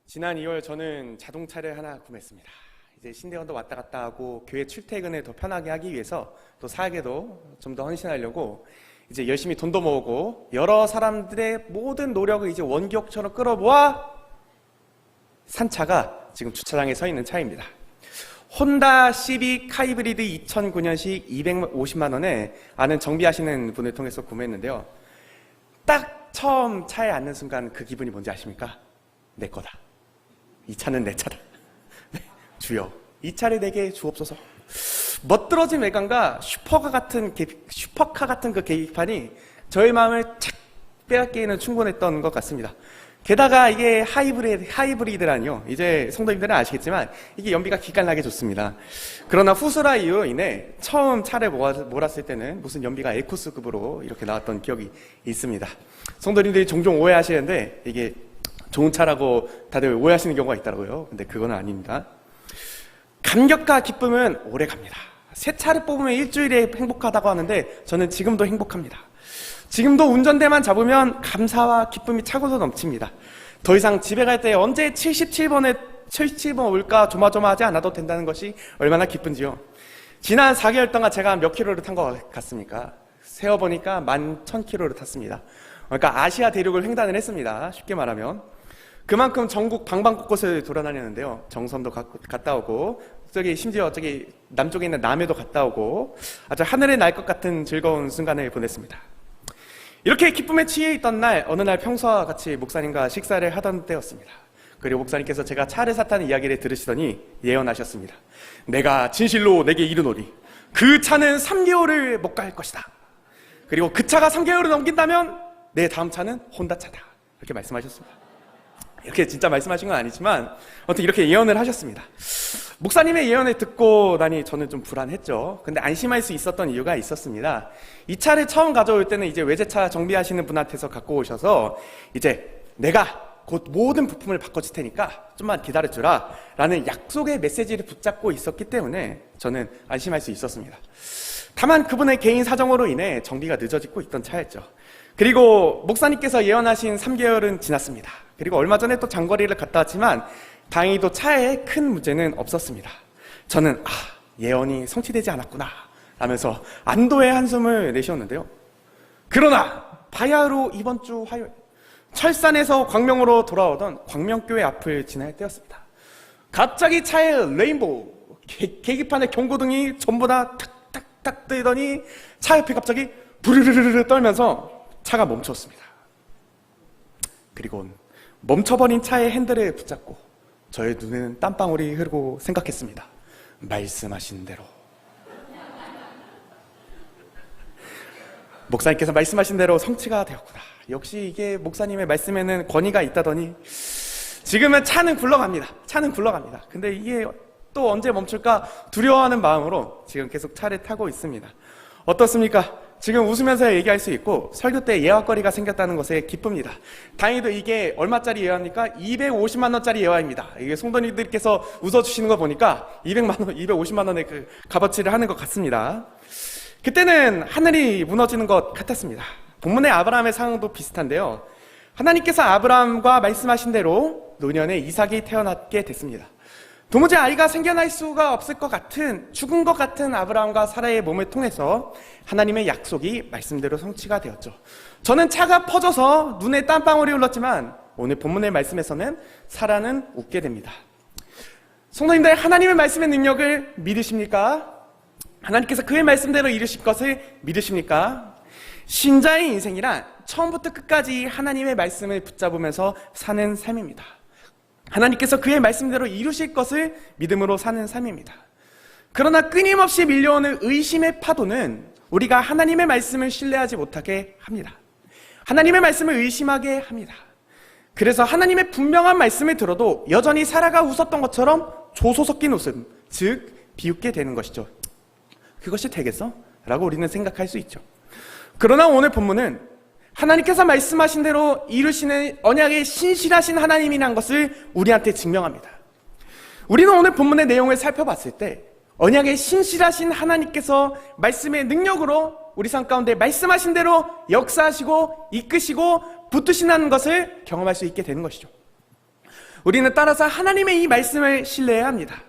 지난 2월 저는 자동차를 하나 구매했습니다. 이제 신대원도 왔다 갔다 하고 교회 출퇴근을 더 편하게 하기 위해서 또 사회에도 좀 더 헌신하려고 이제 열심히 돈도 모으고 여러 사람들의 모든 노력을 이제 원기옥처럼 끌어모아 산 차가 지금 주차장에 서 있는 차입니다. 혼다 시빅 하이브리드 2009년식 250만 원에 아는 정비하시는 분을 통해서 구매했는데요. 딱 처음 차에 앉는 순간 그 기분이 뭔지 아십니까? 내 거다. 이 차는 내 차다. 네, 주여, 이 차를 내게 주옵소서. 멋들어진 외관과 슈퍼카 같은 그 계기판이 저의 마음을 착 빼앗기에는 충분했던 것 같습니다. 게다가 이게 하이브리드라니요. 이제 성도님들은 아시겠지만 이게 연비가 기깔나게 좋습니다. 그러나 후스라 이유로 인해 처음 차를 몰았을 때는 무슨 연비가 에코스급으로 이렇게 나왔던 기억이 있습니다. 성도님들이 종종 오해하시는데 이게 좋은 차라고 다들 오해하시는 경우가 있더라고요. 근데 그건 아닙니다. 감격과 기쁨은 오래 갑니다. 새 차를 뽑으면 일주일에 행복하다고 하는데 저는 지금도 행복합니다. 지금도 운전대만 잡으면 감사와 기쁨이 차고서 넘칩니다. 더 이상 집에 갈 때 언제 77번 올까 조마조마하지 않아도 된다는 것이 얼마나 기쁜지요. 지난 4개월 동안 제가 몇 킬로를 탄 것 같습니까? 세어보니까 11,000킬로를 탔습니다. 그러니까 아시아 대륙을 횡단을 했습니다. 쉽게 말하면. 그만큼 전국 방방곳곳을 돌아다녔는데요. 정선도 갔다 오고, 심지어 남쪽에 있는 남해도 갔다 오고, 아주 하늘에 날 것 같은 즐거운 순간을 보냈습니다. 이렇게 기쁨에 취해 있던 날, 어느 날 평소와 같이 목사님과 식사를 하던 때였습니다. 그리고 목사님께서 제가 차를 샀다는 이야기를 들으시더니 예언하셨습니다. 내가 진실로 내게 이르노니 그 차는 3개월을 못 갈 것이다. 그리고 그 차가 3개월을 넘긴다면 내 다음 차는 혼다 차다. 이렇게 말씀하셨습니다. 이렇게 진짜 말씀하신 건 아니지만 어떻게 이렇게 예언을 하셨습니다. 목사님의 예언을 듣고 나니 저는 좀 불안했죠. 근데 안심할 수 있었던 이유가 있었습니다. 이 차를 처음 가져올 때는 이제 외제차 정비하시는 분한테서 갖고 오셔서 이제 내가 곧 모든 부품을 바꿔줄 테니까 좀만 기다려주라 라는 약속의 메시지를 붙잡고 있었기 때문에 저는 안심할 수 있었습니다. 다만 그분의 개인 사정으로 인해 정비가 늦어지고 있던 차였죠. 그리고 목사님께서 예언하신 3개월은 지났습니다. 그리고 얼마 전에 또 장거리를 갔다 왔지만 다행히도 차에 큰 문제는 없었습니다. 저는 예언이 성취되지 않았구나 라면서 안도의 한숨을 내쉬었는데요. 그러나 바야흐로 이번 주 화요일 철산에서 광명으로 돌아오던 광명교회 앞을 지날 때였습니다. 갑자기 차에 레인보우 계기판에 경고등이 전부 다 탁탁탁 뜨더니 차 옆에 갑자기 부르르르르 떨면서 차가 멈췄습니다. 그리고 멈춰버린 차의 핸들을 붙잡고 저의 눈에는 땀방울이 흐르고 생각했습니다. 말씀하신 대로. 목사님께서 말씀하신 대로 성취가 되었구나. 역시 이게 목사님의 말씀에는 권위가 있다더니 지금은 차는 굴러갑니다. 근데 이게 또 언제 멈출까 두려워하는 마음으로 지금 계속 차를 타고 있습니다. 어떻습니까? 지금 웃으면서 얘기할 수 있고 설교 때 예화거리가 생겼다는 것에 기쁩니다. 다행히도 이게 얼마짜리 예화입니까? 250만 원짜리 예화입니다. 이게 성도님들께서 웃어주시는 거 보니까 250만 원의 그 값어치를 하는 것 같습니다. 그때는 하늘이 무너지는 것 같았습니다. 본문의 아브라함의 상황도 비슷한데요. 하나님께서 아브라함과 말씀하신 대로 노년에 이삭이 태어나게 됐습니다. 도무지 아이가 생겨날 수가 없을 것 같은 죽은 것 같은 아브라함과 사라의 몸을 통해서 하나님의 약속이 말씀대로 성취가 되었죠. 저는 차가 퍼져서 눈에 땀방울이 흘렀지만 오늘 본문의 말씀에서는 사라는 웃게 됩니다. 성도님들, 하나님의 말씀의 능력을 믿으십니까? 하나님께서 그의 말씀대로 이루실 것을 믿으십니까? 신자의 인생이란 처음부터 끝까지 하나님의 말씀을 붙잡으면서 사는 삶입니다. 하나님께서 그의 말씀대로 이루실 것을 믿음으로 사는 삶입니다. 그러나 끊임없이 밀려오는 의심의 파도는 우리가 하나님의 말씀을 신뢰하지 못하게 합니다. 하나님의 말씀을 의심하게 합니다. 그래서 하나님의 분명한 말씀을 들어도 여전히 사라가 웃었던 것처럼 조소 섞인 웃음, 즉 비웃게 되는 것이죠. 그것이 되겠어? 라고 우리는 생각할 수 있죠. 그러나 오늘 본문은 하나님께서 말씀하신 대로 이루시는 언약의 신실하신 하나님이라는 것을 우리한테 증명합니다. 우리는 오늘 본문의 내용을 살펴봤을 때 언약의 신실하신 하나님께서 말씀의 능력으로 우리 삶 가운데 말씀하신 대로 역사하시고 이끄시고 붙드신다는 것을 경험할 수 있게 되는 것이죠. 우리는 따라서 하나님의 이 말씀을 신뢰해야 합니다.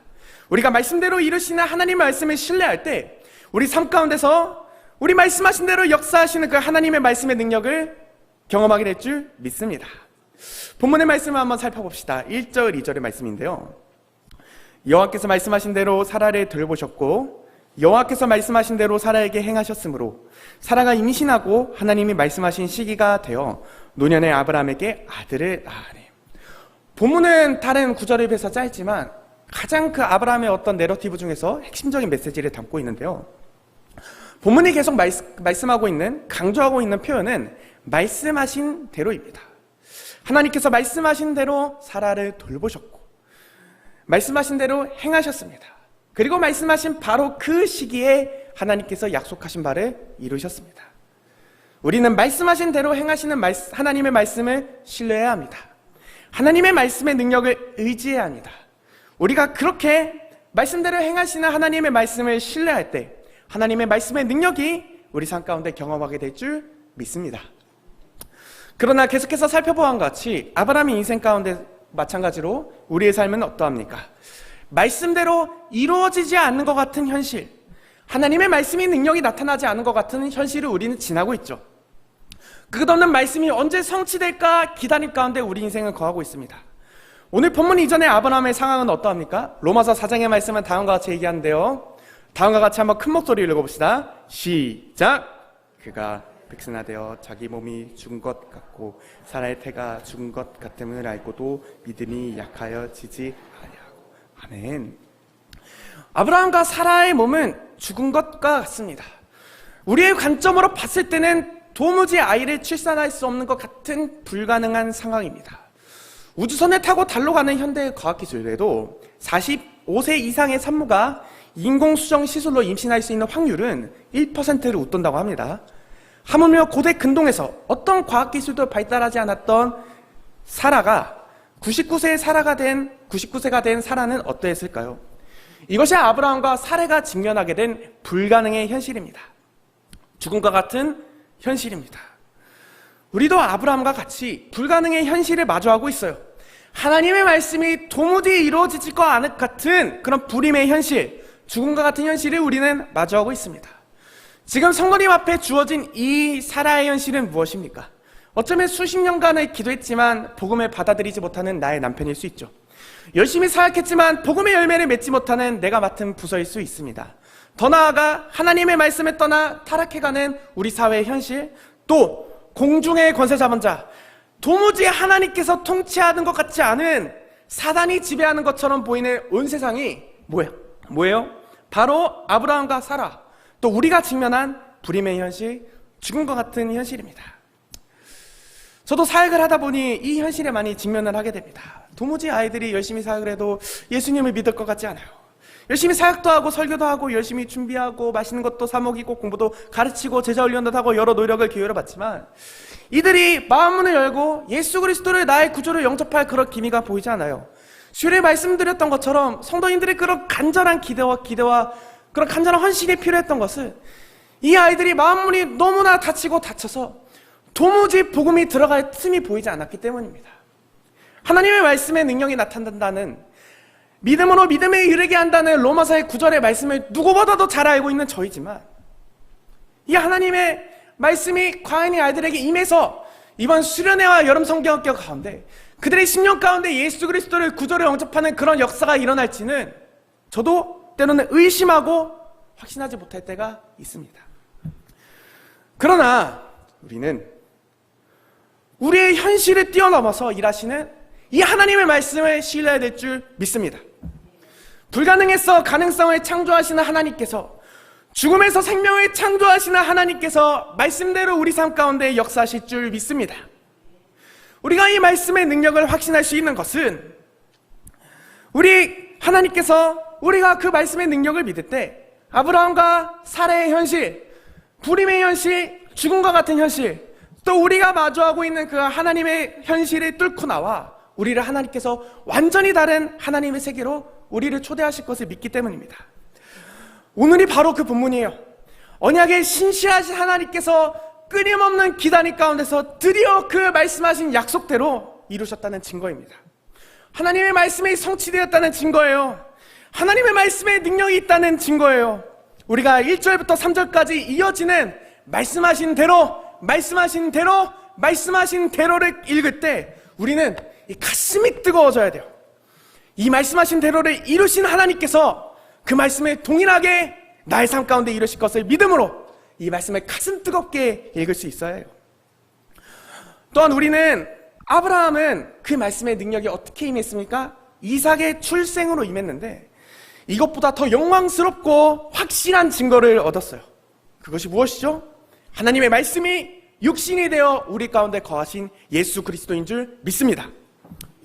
우리가 말씀대로 이루시는 하나님의 말씀을 신뢰할 때 우리 삶 가운데서 우리 말씀하신 대로 역사하시는 그 하나님의 말씀의 능력을 경험하게 될 줄 믿습니다. 본문의 말씀을 한번 살펴봅시다. 1절, 2절의 말씀인데요. 여호와께서 말씀하신 대로 사라를 돌보셨고 여호와께서 말씀하신 대로 사라에게 행하셨으므로 사라가 임신하고 하나님이 말씀하신 시기가 되어 노년의 아브라함에게 아들을 낳으니. 본문은 다른 구절에 비해서 짧지만 가장 그 아브라함의 어떤 내러티브 중에서 핵심적인 메시지를 담고 있는데요. 본문이 계속 말씀하고 있는, 강조하고 있는 표현은 말씀하신 대로입니다. 하나님께서 말씀하신 대로 사라를 돌보셨고 말씀하신 대로 행하셨습니다. 그리고 말씀하신 바로 그 시기에 하나님께서 약속하신 바를 이루셨습니다. 우리는 말씀하신 대로 행하시는 하나님의 말씀을 신뢰해야 합니다. 하나님의 말씀의 능력을 의지해야 합니다. 우리가 그렇게 말씀대로 행하시는 하나님의 말씀을 신뢰할 때 하나님의 말씀의 능력이 우리 삶 가운데 경험하게 될 줄 믿습니다. 그러나 계속해서 살펴보한 것 같이 아브라함의 인생 가운데 마찬가지로 우리의 삶은 어떠합니까? 말씀대로 이루어지지 않는 것 같은 현실, 하나님의 말씀이 능력이 나타나지 않은 것 같은 현실을 우리는 지나고 있죠. 끝없는 말씀이 언제 성취될까 기다림 가운데 우리 인생을 거하고 있습니다. 오늘 본문 이전의 아브라함의 상황은 어떠합니까? 로마서 4장의 말씀은 다음과 같이 얘기하는데요. 다음과 같이 한번 큰 목소리로 읽어봅시다. 시작! 그가 백성화되어 자기 몸이 죽은 것 같고 사라의 태가 죽은 것 같음을 알고도 믿음이 약하여지지 아니하고. 아멘. 아브라함과 사라의 몸은 죽은 것과 같습니다. 우리의 관점으로 봤을 때는 도무지 아이를 출산할 수 없는 것 같은 불가능한 상황입니다. 우주선을 타고 달로 가는 현대 과학기술에도 45세 이상의 산모가 인공수정 시술로 임신할 수 있는 확률은 1%를 웃돈다고 합니다. 하물며 고대 근동에서 어떤 과학기술도 발달하지 않았던 사라가 99세가 된 사라는 어떠했을까요? 이것이 아브라함과 사라가 직면하게 된 불가능의 현실입니다. 죽음과 같은 현실입니다. 우리도 아브라함과 같이 불가능의 현실을 마주하고 있어요. 하나님의 말씀이 도무지 이루어지질 것 않을 같은 그런 불임의 현실, 죽음과 같은 현실을 우리는 마주하고 있습니다. 지금 성도님 앞에 주어진 이 사라의 현실은 무엇입니까? 어쩌면 수십 년간을 기도했지만 복음을 받아들이지 못하는 나의 남편일 수 있죠. 열심히 사역했지만 복음의 열매를 맺지 못하는 내가 맡은 부서일 수 있습니다. 더 나아가 하나님의 말씀을 떠나 타락해가는 우리 사회의 현실, 또 공중의 권세 잡은 자, 도무지 하나님께서 통치하는 것 같지 않은 사단이 지배하는 것처럼 보이는 온 세상이 뭐예요? 바로 아브라함과 사라, 또 우리가 직면한 불임의 현실, 죽음과 같은 현실입니다. 저도 사역을 하다 보니 이 현실에 많이 직면을 하게 됩니다. 도무지 아이들이 열심히 사역을 해도 예수님을 믿을 것 같지 않아요. 열심히 사역도 하고 설교도 하고 열심히 준비하고 맛있는 것도 사 먹이고 공부도 가르치고 제자 훈련도 하고 여러 노력을 기울여 봤지만 이들이 마음문을 열고 예수 그리스도를 나의 구주로 영접할 그런 기미가 보이지 않아요. 수요일에 말씀드렸던 것처럼 성도님들의 그런 간절한 기대와 그런 간절한 헌신이 필요했던 것은 이 아이들이 마음문이 너무나 다쳐서 도무지 복음이 들어갈 틈이 보이지 않았기 때문입니다. 하나님의 말씀의 능력이 나타난다는, 믿음으로 믿음에 이르게 한다는 로마서의 9절의 말씀을 누구보다도 잘 알고 있는 저희지만 이 하나님의 말씀이 과연히 아이들에게 임해서 이번 수련회와 여름 성경학교 가운데 그들의 10년 가운데 예수 그리스도를 구조로 영접하는 그런 역사가 일어날지는 저도 때로는 의심하고 확신하지 못할 때가 있습니다. 그러나 우리는 우리의 현실을 뛰어넘어서 일하시는 이 하나님의 말씀을 신뢰해야 될 줄 믿습니다. 불가능에서 가능성을 창조하시는 하나님께서, 죽음에서 생명을 창조하시는 하나님께서 말씀대로 우리 삶 가운데 역사하실 줄 믿습니다. 우리가 이 말씀의 능력을 확신할 수 있는 것은 하나님께서 우리가 그 말씀의 능력을 믿을 때 아브라함과 사라의 현실, 불임의 현실, 죽음과 같은 현실, 또 우리가 마주하고 있는 그 하나님의 현실을 뚫고 나와 우리를 하나님께서 완전히 다른 하나님의 세계로 우리를 초대하실 것을 믿기 때문입니다. 오늘이 바로 그 본문이에요. 언약의 신실하신 하나님께서 끊임없는 기다림 가운데서 드디어 그 말씀하신 약속대로 이루셨다는 증거입니다. 하나님의 말씀이 성취되었다는 증거예요. 하나님의 말씀에 능력이 있다는 증거예요. 우리가 1절부터 3절까지 이어지는 말씀하신 대로 말씀하신 대로를 읽을 때 우리는 이 가슴이 뜨거워져야 돼요. 이 말씀하신 대로를 이루신 하나님께서 그 말씀을 동일하게 나의 삶 가운데 이루실 것을 믿음으로 이 말씀을 가슴 뜨겁게 읽을 수 있어야 해요. 또한 우리는 아브라함은 그 말씀의 능력이 어떻게 임했습니까? 이삭의 출생으로 임했는데 이것보다 더 영광스럽고 확실한 증거를 얻었어요. 그것이 무엇이죠? 하나님의 말씀이 육신이 되어 우리 가운데 거하신 예수 그리스도인 줄 믿습니다.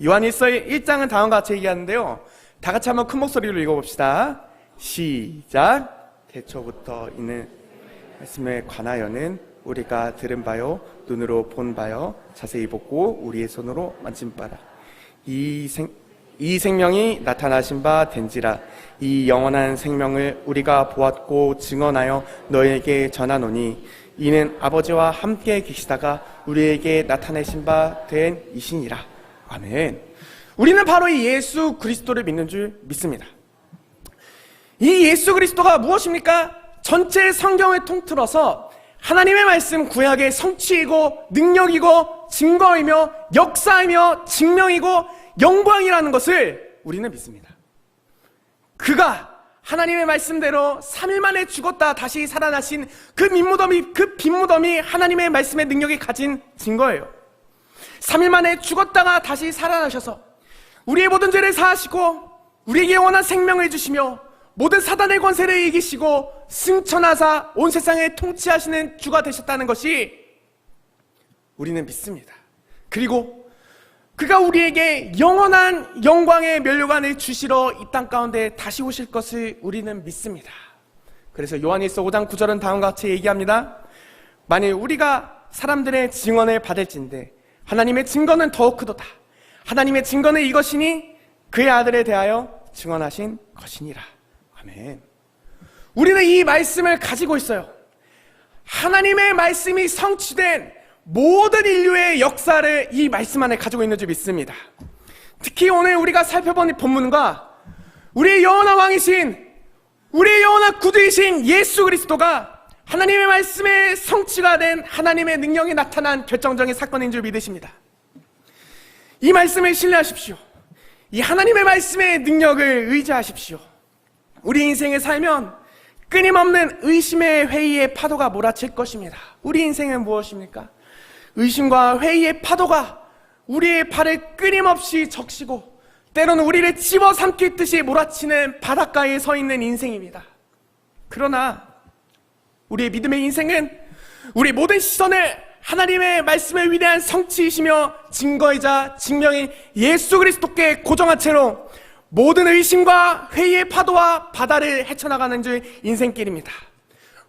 요한일서 1장은 다음과 같이 얘기하는데요, 다 같이 한번 큰 목소리로 읽어봅시다. 시작. 태초부터 있는 말씀에 관하여는 우리가 들은 바요 눈으로 본 바요 자세히 보고 우리의 손으로 만진 바라. 이 생명이 나타나신 바 된지라. 이 영원한 생명을 우리가 보았고 증언하여 너에게 전하노니 이는 아버지와 함께 계시다가 우리에게 나타내신 바 된 이시니라. 아멘. 우리는 바로 이 예수 그리스도를 믿는 줄 믿습니다. 이 예수 그리스도가 무엇입니까? 전체 성경을 통틀어서 하나님의 말씀 구약의 성취이고 능력이고 증거이며 역사이며 증명이고 영광이라는 것을 우리는 믿습니다. 그가 하나님의 말씀대로 3일 만에 죽었다 다시 살아나신 그 빈무덤이 하나님의 말씀의 능력이 가진 증거예요. 3일 만에 죽었다가 다시 살아나셔서 우리의 모든 죄를 사하시고 우리에게 영원한 생명을 주시며 모든 사단의 권세를 이기시고 승천하사 온 세상을 통치하시는 주가 되셨다는 것이 우리는 믿습니다. 그리고 그가 우리에게 영원한 영광의 면류관을 주시러 이 땅 가운데 다시 오실 것을 우리는 믿습니다. 그래서 요한일서 5장 9절은 다음과 같이 얘기합니다. 만일 우리가 사람들의 증언을 받을진대 하나님의 증거는 더욱 크도다. 하나님의 증거는 이것이니 그의 아들에 대하여 증언하신 것이니라. 아멘. 우리는 이 말씀을 가지고 있어요. 하나님의 말씀이 성취된 모든 인류의 역사를 이 말씀 안에 가지고 있는 줄 믿습니다. 특히 오늘 우리가 살펴본 이 본문과 우리의 영원한 왕이신, 우리의 영원한 구주이신 예수 그리스도가 하나님의 말씀의 성취가 된 하나님의 능력이 나타난 결정적인 사건인 줄 믿으십니다. 이 말씀을 신뢰하십시오. 이 하나님의 말씀의 능력을 의지하십시오. 우리 인생에 살면 끊임없는 의심의 회의의 파도가 몰아칠 것입니다. 우리 인생은 무엇입니까? 의심과 회의의 파도가 우리의 발을 끊임없이 적시고 때로는 우리를 집어삼킬 듯이 몰아치는 바닷가에 서 있는 인생입니다. 그러나 우리의 믿음의 인생은 우리 모든 시선을 하나님의 말씀의 위대한 성취이시며 증거이자 증명인 예수 그리스도께 고정한 채로 모든 의심과 회의의 파도와 바다를 헤쳐나가는 줄 인생길입니다.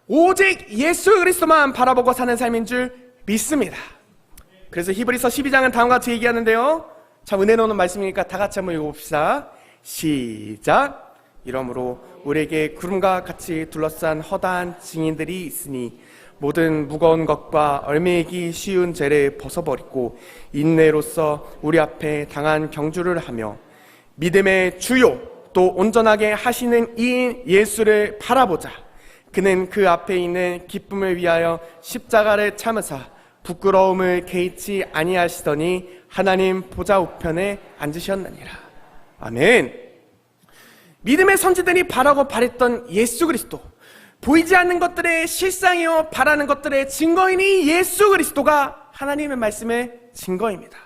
오직 예수 그리스도만 바라보고 사는 삶인 줄 믿습니다. 그래서 히브리서 12장은 다음과 같이 얘기하는데요, 참 은혜로운 말씀이니까 다 같이 한번 읽어봅시다. 시작. 이러므로 우리에게 구름과 같이 둘러싼 허다한 증인들이 있으니 모든 무거운 것과 얽매이기 쉬운 죄를 벗어버리고 인내로써 우리 앞에 당한 경주를 하며 믿음의 주요 또 온전하게 하시는 이인 예수를 바라보자. 그는 그 앞에 있는 기쁨을 위하여 십자가를 참으사 부끄러움을 개의치 아니하시더니 하나님 보좌 우편에 앉으셨느니라. 아멘. 믿음의 선지들이 바라고 바랬던 예수 그리스도, 보이지 않는 것들의 실상이요 바라는 것들의 증거인이 예수 그리스도가 하나님의 말씀의 증거입니다.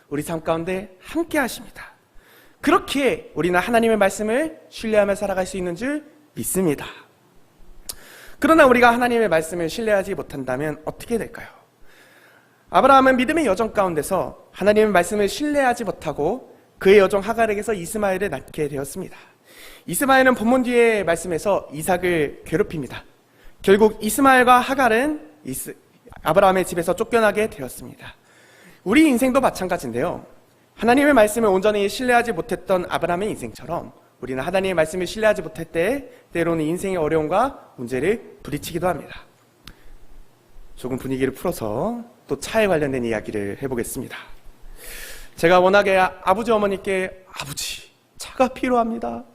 우리 삶 가운데 함께 하십니다. 그렇게 우리는 하나님의 말씀을 신뢰하며 살아갈 수 있는 줄 믿습니다. 그러나 우리가 하나님의 말씀을 신뢰하지 못한다면 어떻게 될까요? 아브라함은 믿음의 여정 가운데서 하나님의 말씀을 신뢰하지 못하고 그의 여종 하갈에게서 이스마엘을 낳게 되었습니다. 이스마엘은 본문 뒤의 말씀에서 이삭을 괴롭힙니다. 결국 이스마엘과 하갈은 아브라함의 집에서 쫓겨나게 되었습니다. 우리 인생도 마찬가지인데요, 하나님의 말씀을 온전히 신뢰하지 못했던 아브라함의 인생처럼 우리는 하나님의 말씀을 신뢰하지 못할 때 때로는 인생의 어려움과 문제를 부딪히기도 합니다. 조금 분위기를 풀어서 또 차에 관련된 이야기를 해보겠습니다. 제가 워낙에 아버지 어머니께 아버지 차가 필요합니다,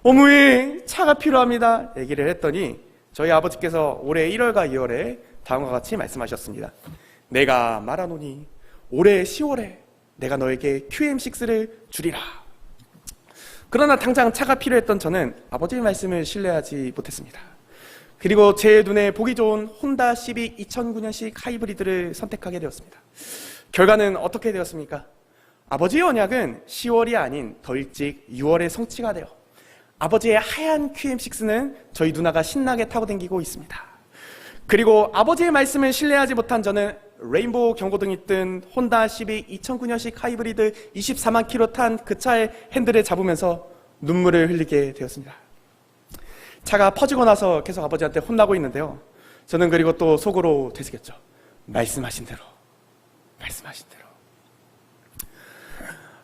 어머니 차가 필요합니다 얘기를 했더니 저희 아버지께서 올해 1월과 2월에 다음과 같이 말씀하셨습니다. 내가 말하노니 올해 10월에 내가 너에게 QM6를 주리라. 그러나 당장 차가 필요했던 저는 아버지의 말씀을 신뢰하지 못했습니다. 그리고 제 눈에 보기 좋은 혼다 시빅 2009년식 하이브리드를 선택하게 되었습니다. 결과는 어떻게 되었습니까? 아버지의 언약은 10월이 아닌 더 일찍 6월에 성취가 되어 아버지의 하얀 QM6는 저희 누나가 신나게 타고 다니고 있습니다. 그리고 아버지의 말씀을 신뢰하지 못한 저는 레인보우 경고등이 뜬 혼다 시빅 2009년식 하이브리드 24만 킬로 탄 그 차의 핸들을 잡으면서 눈물을 흘리게 되었습니다. 차가 퍼지고 나서 계속 아버지한테 혼나고 있는데요. 저는 그리고 또 속으로 되새겼죠. 말씀하신 대로.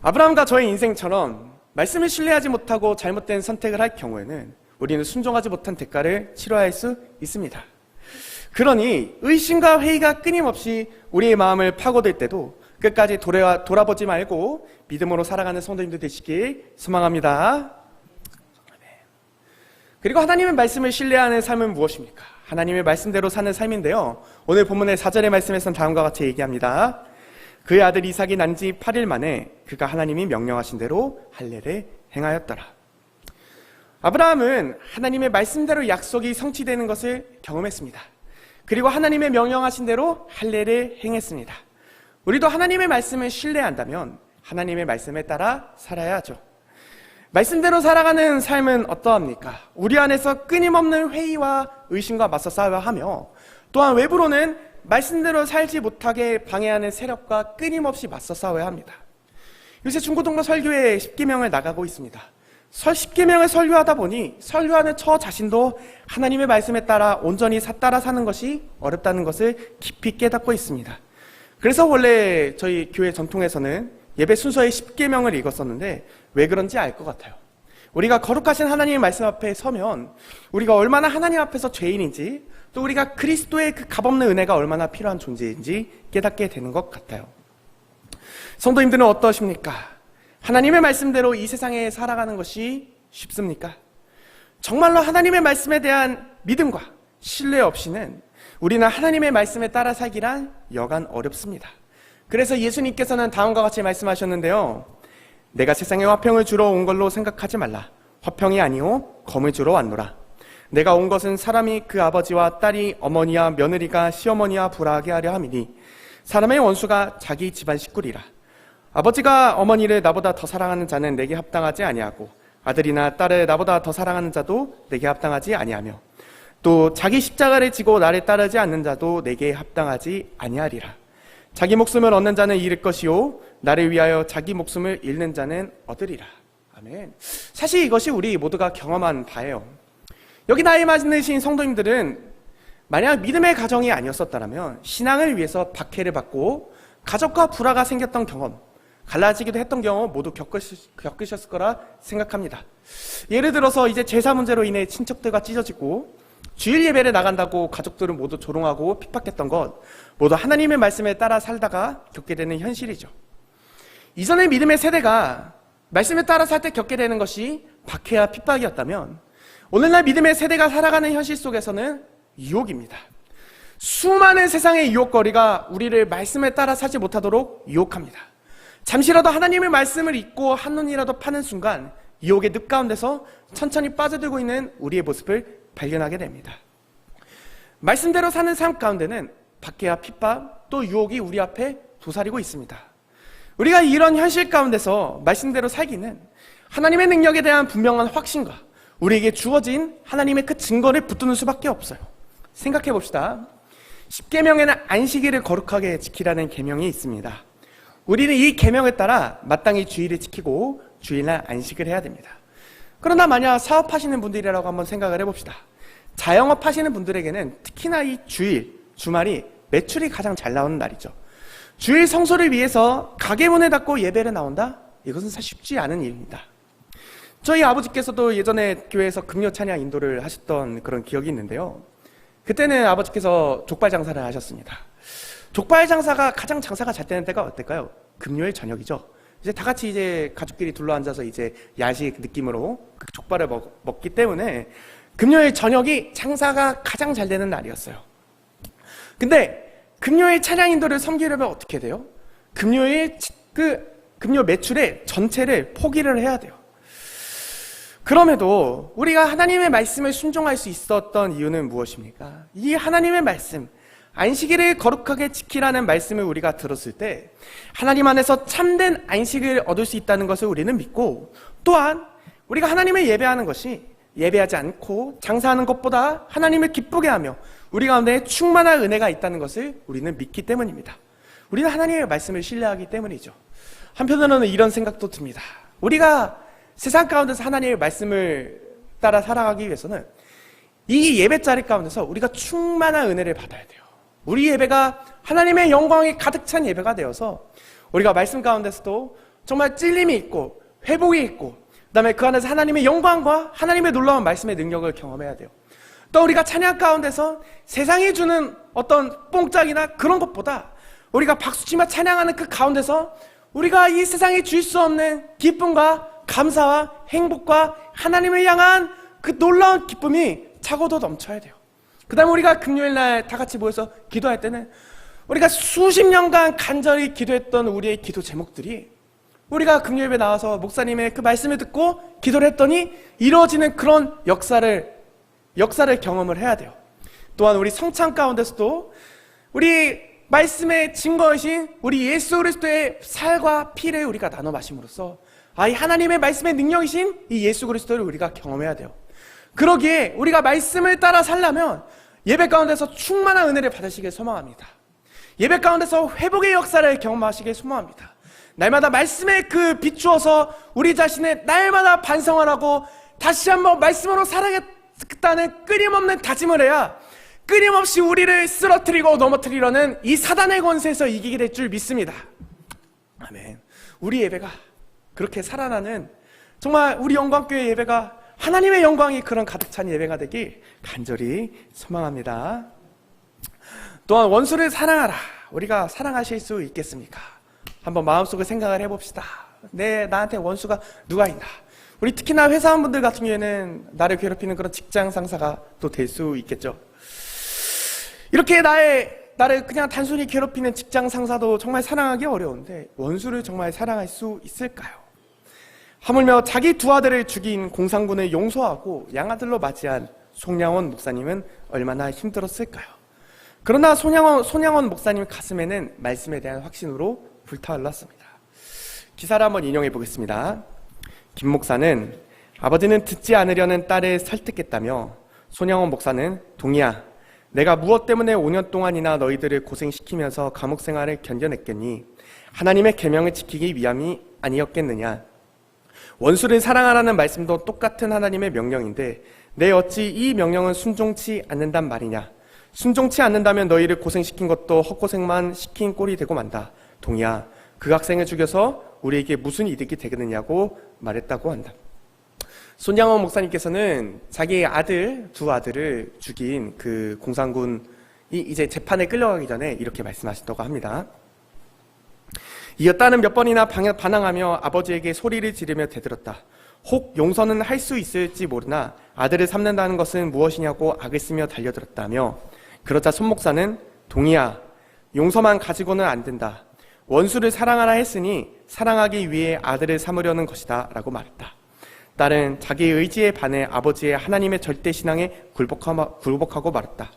아브라함과 저의 인생처럼 말씀을 신뢰하지 못하고 잘못된 선택을 할 경우에는 우리는 순종하지 못한 대가를 치러야 할 수 있습니다. 그러니 의심과 회의가 끊임없이 우리의 마음을 파고들 때도 끝까지 돌아보지 말고 믿음으로 살아가는 성도님들 되시길 소망합니다. 그리고 하나님의 말씀을 신뢰하는 삶은 무엇입니까? 하나님의 말씀대로 사는 삶인데요. 오늘 본문의 4절의 말씀에서는 다음과 같이 얘기합니다. 그의 아들 이삭이 난 지 8일 만에 그가 하나님이 명령하신 대로 할례를 행하였더라. 아브라함은 하나님의 말씀대로 약속이 성취되는 것을 경험했습니다. 그리고 하나님의 명령하신 대로 할례를 행했습니다. 우리도 하나님의 말씀을 신뢰한다면 하나님의 말씀에 따라 살아야 하죠. 말씀대로 살아가는 삶은 어떠합니까? 우리 안에서 끊임없는 회의와 의심과 맞서 싸워야 하며 또한 외부로는 말씀대로 살지 못하게 방해하는 세력과 끊임없이 맞서 싸워야 합니다. 요새 중고등부 설교에 10계명을 나가고 있습니다. 10계명을 설교하다 보니 설교하는 저 자신도 하나님의 말씀에 따라 온전히 따라 사는 것이 어렵다는 것을 깊이 깨닫고 있습니다. 그래서 원래 저희 교회 전통에서는 예배 순서에 10계명을 읽었었는데 왜 그런지 알 것 같아요. 우리가 거룩하신 하나님의 말씀 앞에 서면 우리가 얼마나 하나님 앞에서 죄인인지 또 우리가 그리스도의 그 값없는 은혜가 얼마나 필요한 존재인지 깨닫게 되는 것 같아요. 성도님들은 어떠십니까? 하나님의 말씀대로 이 세상에 살아가는 것이 쉽습니까? 정말로 하나님의 말씀에 대한 믿음과 신뢰 없이는 우리는 하나님의 말씀에 따라 살기란 여간 어렵습니다. 그래서 예수님께서는 다음과 같이 말씀하셨는데요. 내가 세상에 화평을 주러 온 걸로 생각하지 말라. 화평이 아니오 검을 주러 왔노라. 내가 온 것은 사람이 그 아버지와 딸이 어머니와 며느리가 시어머니와 불화하게 하려 함이니 사람의 원수가 자기 집안 식구리라. 아버지가 어머니를 나보다 더 사랑하는 자는 내게 합당하지 아니하고 아들이나 딸을 나보다 더 사랑하는 자도 내게 합당하지 아니하며 또 자기 십자가를 지고 나를 따르지 않는 자도 내게 합당하지 아니하리라. 자기 목숨을 얻는 자는 잃을 것이요 나를 위하여 자기 목숨을 잃는 자는 얻으리라. 아멘. 사실 이것이 우리 모두가 경험한 바예요. 여기 나이 많으신 성도님들은 만약 믿음의 가정이 아니었었다면 신앙을 위해서 박해를 받고 가족과 불화가 생겼던 경험, 갈라지기도 했던 경험 모두 겪으셨을 거라 생각합니다. 예를 들어서 이제 제사 문제로 인해 친척들과 찢어지고 주일 예배를 나간다고 가족들은 모두 조롱하고 핍박했던 것 모두 하나님의 말씀에 따라 살다가 겪게 되는 현실이죠. 이전의 믿음의 세대가 말씀에 따라 살 때 겪게 되는 것이 박해와 핍박이었다면 오늘날 믿음의 세대가 살아가는 현실 속에서는 유혹입니다. 수많은 세상의 유혹거리가 우리를 말씀에 따라 살지 못하도록 유혹합니다. 잠시라도 하나님의 말씀을 잊고 한눈이라도 파는 순간 유혹의 늪 가운데서 천천히 빠져들고 있는 우리의 모습을 발견하게 됩니다. 말씀대로 사는 삶 가운데는 박해와 핍박 또 유혹이 우리 앞에 도사리고 있습니다. 우리가 이런 현실 가운데서 말씀대로 살기는 하나님의 능력에 대한 분명한 확신과 우리에게 주어진 하나님의 그 증거를 붙드는 수밖에 없어요. 생각해 봅시다. 10계명에는 안식일을 거룩하게 지키라는 계명이 있습니다. 우리는 이 계명에 따라 마땅히 주일을 지키고 주일날 안식을 해야 됩니다. 그러나 만약 사업하시는 분들이라고 한번 생각을 해봅시다. 자영업 하시는 분들에게는 특히나 이 주일, 주말이 매출이 가장 잘 나오는 날이죠. 주일 성소를 위해서 가게 문을 닫고 예배를 나온다? 이것은 사실 쉽지 않은 일입니다. 저희 아버지께서도 예전에 교회에서 금요 찬양 인도를 하셨던 그런 기억이 있는데요. 그때는 아버지께서 족발 장사를 하셨습니다. 족발 장사가 가장 장사가 잘 되는 때가 어떨까요? 금요일 저녁이죠. 이제 다 같이 이제 가족끼리 둘러앉아서 이제 야식 느낌으로 그 족발을 먹기 때문에 금요일 저녁이 장사가 가장 잘 되는 날이었어요. 근데 금요일 차량 인도를 섬기려면 어떻게 돼요? 금요일 금요 매출의 전체를 포기를 해야 돼요. 그럼에도 우리가 하나님의 말씀을 순종할 수 있었던 이유는 무엇입니까? 이 하나님의 말씀, 안식일을 거룩하게 지키라는 말씀을 우리가 들었을 때 하나님 안에서 참된 안식을 얻을 수 있다는 것을 우리는 믿고, 또한 우리가 하나님을 예배하는 것이 예배하지 않고 장사하는 것보다 하나님을 기쁘게 하며 우리 가운데 충만한 은혜가 있다는 것을 우리는 믿기 때문입니다. 우리는 하나님의 말씀을 신뢰하기 때문이죠. 한편으로는 이런 생각도 듭니다. 우리가 세상 가운데서 하나님의 말씀을 따라 살아가기 위해서는 이 예배 자리 가운데서 우리가 충만한 은혜를 받아야 돼요. 우리 예배가 하나님의 영광이 가득 찬 예배가 되어서 우리가 말씀 가운데서도 정말 찔림이 있고 회복이 있고, 그 다음에 그 안에서 하나님의 영광과 하나님의 놀라운 말씀의 능력을 경험해야 돼요. 또 우리가 찬양 가운데서 세상이 주는 어떤 뽕짝이나 그런 것보다 우리가 박수치며 찬양하는 그 가운데서 우리가 이 세상에 줄 수 없는 기쁨과 감사와 행복과 하나님을 향한 그 놀라운 기쁨이 차고도 넘쳐야 돼요. 그 다음에 우리가 금요일날 다 같이 모여서 기도할 때는 우리가 수십 년간 간절히 기도했던 우리의 기도 제목들이 우리가 금요일에 나와서 목사님의 그 말씀을 듣고 기도를 했더니 이루어지는 그런 역사를 경험을 해야 돼요. 또한 우리 성찬 가운데서도 우리 말씀의 증거이신 우리 예수 그리스도의 살과 피를 우리가 나눠 마심으로써 이 하나님의 말씀의 능력이신 이 예수 그리스도를 우리가 경험해야 돼요. 그러기에 우리가 말씀을 따라 살려면 예배 가운데서 충만한 은혜를 받으시길 소망합니다. 예배 가운데서 회복의 역사를 경험하시길 소망합니다. 날마다 말씀에 비추어서 우리 자신의 날마다 반성하라고 다시 한번 말씀으로 살아가겠다는 끊임없는 다짐을 해야 끊임없이 우리를 쓰러뜨리고 넘어뜨리려는 이 사단의 권세에서 이기게 될 줄 믿습니다. 아멘. 우리 예배가 그렇게 살아나는, 정말 우리 영광교회 예배가 하나님의 영광이 그런 가득 찬 예배가 되길 간절히 소망합니다. 또한 원수를 사랑하라. 우리가 사랑하실 수 있겠습니까? 한번 마음속에 생각을 해봅시다. 나한테 원수가 누가 있나? 우리 특히나 회사원분들 같은 경우에는 나를 괴롭히는 그런 직장 상사가 또 될 수 있겠죠. 이렇게 나를 그냥 단순히 괴롭히는 직장 상사도 정말 사랑하기 어려운데 원수를 정말 사랑할 수 있을까요? 하물며 자기 두 아들을 죽인 공산군을 용서하고 양아들로 맞이한 송양원 목사님은 얼마나 힘들었을까요? 그러나 손양원 목사님 가슴에는 말씀에 대한 확신으로 불타올랐습니다. 기사를 한번 인용해 보겠습니다. 김 목사는 아버지는 듣지 않으려는 딸을 설득했다며, 손양원 목사는 동희야, 내가 무엇 때문에 5년 동안이나 너희들을 고생시키면서 감옥 생활을 견뎌냈겠니? 하나님의 계명을 지키기 위함이 아니었겠느냐? 원수를 사랑하라는 말씀도 똑같은 하나님의 명령인데 내 어찌 이 명령은 순종치 않는단 말이냐? 순종치 않는다면 너희를 고생시킨 것도 헛고생만 시킨 꼴이 되고 만다. 동희야, 그 학생을 죽여서 우리에게 무슨 이득이 되겠느냐고 말했다고 한다. 손양원 목사님께서는 자기 두 아들을 죽인 그 공산군이 이제 재판에 끌려가기 전에 이렇게 말씀하셨다고 합니다. 이어 딸은 몇 번이나 반항하며 아버지에게 소리를 지르며 대들었다. 혹 용서는 할 수 있을지 모르나 아들을 삼는다는 것은 무엇이냐고 악을 쓰며 달려들었다며, 그러자 손 목사는 동희야, 용서만 가지고는 안 된다. 원수를 사랑하라 했으니 사랑하기 위해 아들을 삼으려는 것이다 라고 말했다. 딸은 자기의 의지에 반해 아버지의 하나님의 절대 신앙에 굴복하고 말했다.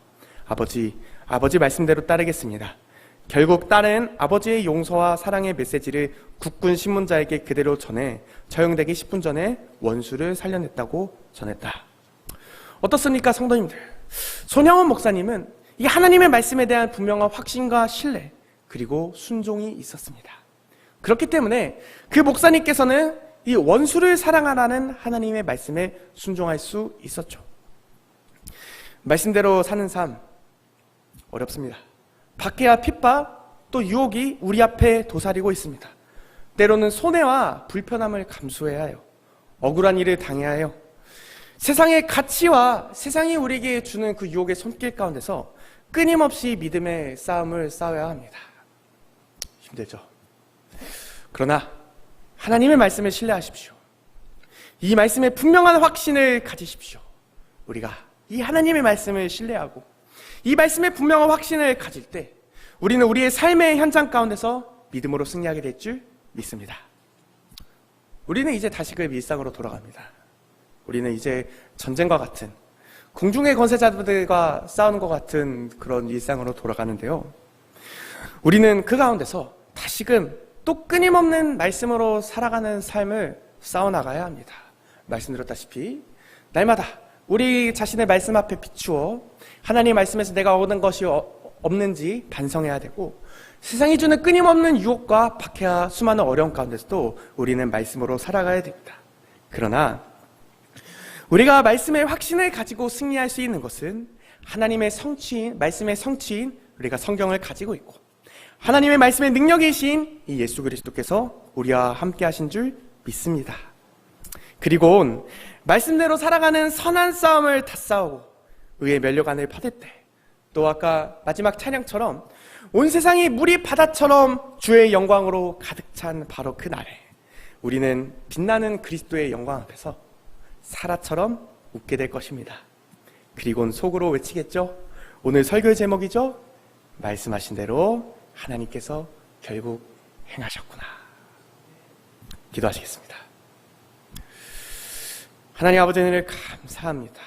아버지 말씀대로 따르겠습니다. 결국 딸은 아버지의 용서와 사랑의 메시지를 국군 신문자에게 그대로 전해 처형되기 10분 전에 원수를 살려냈다고 전했다. 어떻습니까, 성도님들? 손양원 목사님은 이 하나님의 말씀에 대한 분명한 확신과 신뢰, 그리고 순종이 있었습니다. 그렇기 때문에 그 목사님께서는 이 원수를 사랑하라는 하나님의 말씀에 순종할 수 있었죠. 말씀대로 사는 삶 어렵습니다. 박해와 핍박, 또 유혹이 우리 앞에 도사리고 있습니다. 때로는 손해와 불편함을 감수해야 해요. 억울한 일을 당해야 해요. 세상의 가치와 세상이 우리에게 주는 그 유혹의 손길 가운데서 끊임없이 믿음의 싸움을 싸워야 합니다. 힘들죠? 그러나 하나님의 말씀을 신뢰하십시오. 이 말씀에 분명한 확신을 가지십시오. 우리가 이 하나님의 말씀을 신뢰하고 이 말씀에 분명한 확신을 가질 때 우리는 우리의 삶의 현장 가운데서 믿음으로 승리하게 될 줄 믿습니다. 우리는 이제 다시금 일상으로 돌아갑니다. 우리는 이제 전쟁과 같은 공중의 권세자들과 싸우는 것 같은 그런 일상으로 돌아가는데요. 우리는 그 가운데서 다시금 또 끊임없는 말씀으로 살아가는 삶을 싸워나가야 합니다. 말씀드렸다시피 날마다 우리 자신의 말씀 앞에 비추어 하나님의 말씀에서 내가 얻은 것이 없는지 반성해야 되고 세상이 주는 끊임없는 유혹과 박해와 수많은 어려움 가운데서도 우리는 말씀으로 살아가야 됩니다. 그러나 우리가 말씀의 확신을 가지고 승리할 수 있는 것은 하나님의 성취인, 말씀의 성취인 우리가 성경을 가지고 있고 하나님의 말씀의 능력이신 이 예수 그리스도께서 우리와 함께 하신 줄 믿습니다. 그리고 말씀대로 살아가는 선한 싸움을 다 싸우고 의의 면류관을 받을 때 또 아까 마지막 찬양처럼 온 세상이 물이 바다처럼 주의 영광으로 가득 찬 바로 그 날에 우리는 빛나는 그리스도의 영광 앞에서 사라처럼 웃게 될 것입니다. 그리고는 속으로 외치겠죠. 오늘 설교의 제목이죠. 말씀하신 대로 하나님께서 결국 행하셨구나. 기도하시겠습니다. 하나님 아버지 은혜를 감사합니다.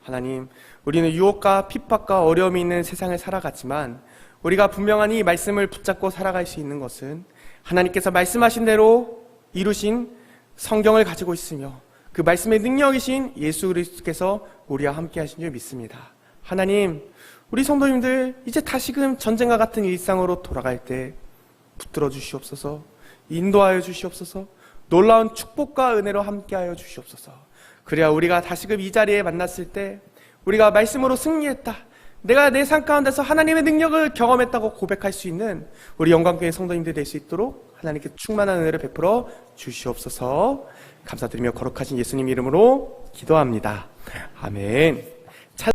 하나님, 우리는 유혹과 핍박과 어려움이 있는 세상을 살아갔지만 우리가 분명한 이 말씀을 붙잡고 살아갈 수 있는 것은 하나님께서 말씀하신 대로 이루신 성경을 가지고 있으며 그 말씀의 능력이신 예수 그리스도께서 우리와 함께 하신 줄 믿습니다. 하나님, 우리 성도님들 이제 다시금 전쟁과 같은 일상으로 돌아갈 때 붙들어 주시옵소서, 인도하여 주시옵소서, 놀라운 축복과 은혜로 함께하여 주시옵소서. 그래야 우리가 다시금 이 자리에 만났을 때 우리가 말씀으로 승리했다, 내가 내 삶 가운데서 하나님의 능력을 경험했다고 고백할 수 있는 우리 영광교회 성도님들이 될 수 있도록 하나님께 충만한 은혜를 베풀어 주시옵소서. 감사드리며 거룩하신 예수님 이름으로 기도합니다. 아멘.